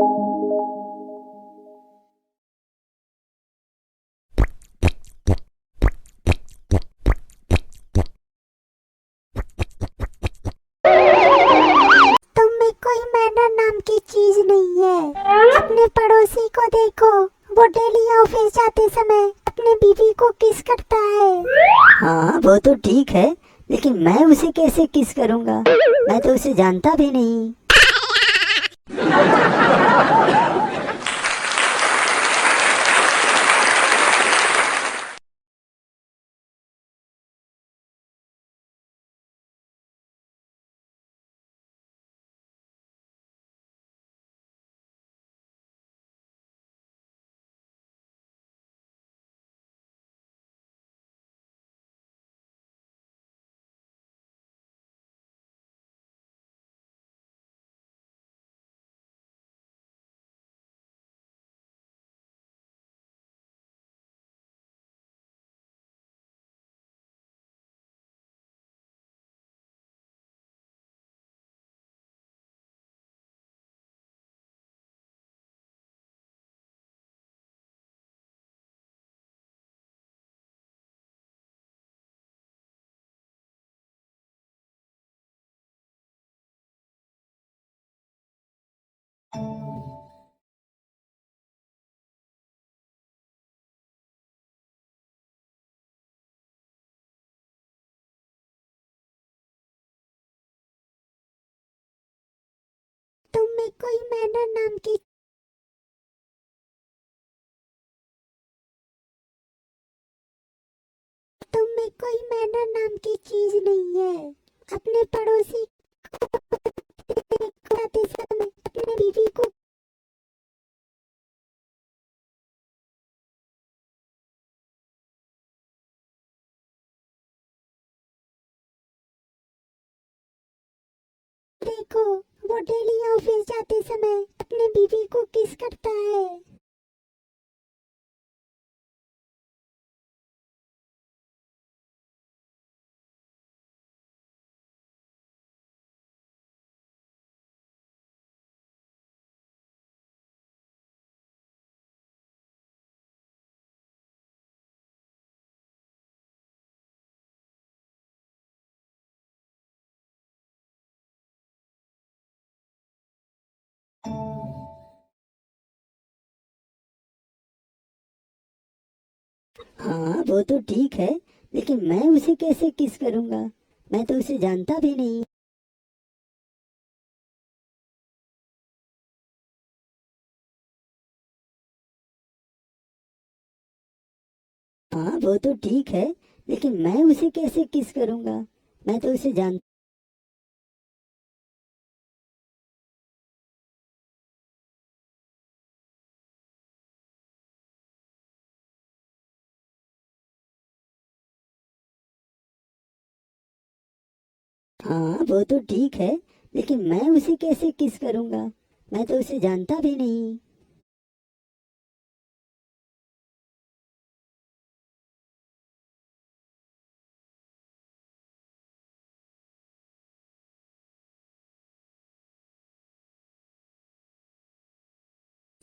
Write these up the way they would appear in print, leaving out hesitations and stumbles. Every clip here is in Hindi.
तुम में कोई मैनर नाम की चीज नहीं है। अपने पड़ोसी को देखो, वो डेली ऑफिस जाते समय अपने बीवी को किस करता है। हाँ वो तो ठीक है, लेकिन मैं उसे कैसे किस करूँगा? मैं तो उसे जानता भी नहीं। तुम में कोई मैनर नाम की तुम में कोई मैनर नाम की चीज नहीं है। अपने पड़ोसी को जाते समय अपने बीवी को देखो, वो डेली ऑफिस जाते समय अपने बीवी को किस करता है। हाँ वो तो ठीक है, लेकिन मैं उसे कैसे किस करूँगा? मैं तो उसे जानता भी नहीं। हाँ वो तो ठीक है, लेकिन मैं उसे कैसे किस करूँगा? मैं तो उसे जान हाँ वो तो ठीक है, लेकिन मैं उसे कैसे किस करूँगा? मैं तो उसे जानता भी नहीं।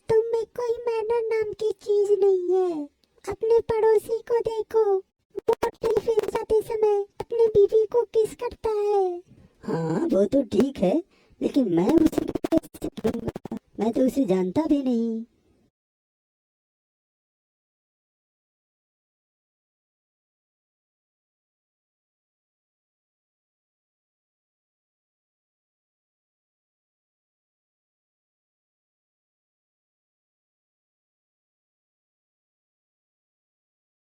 तुम में कोई मैनर नाम की चीज नहीं है। अपने पड़ोसी को देखो, वो ऑफिस जाते समय अपने बीवी को किस करता है। हाँ वो तो ठीक है, लेकिन मैं उसे कैसे करूँगा? मैं तो उसे जानता भी नहीं।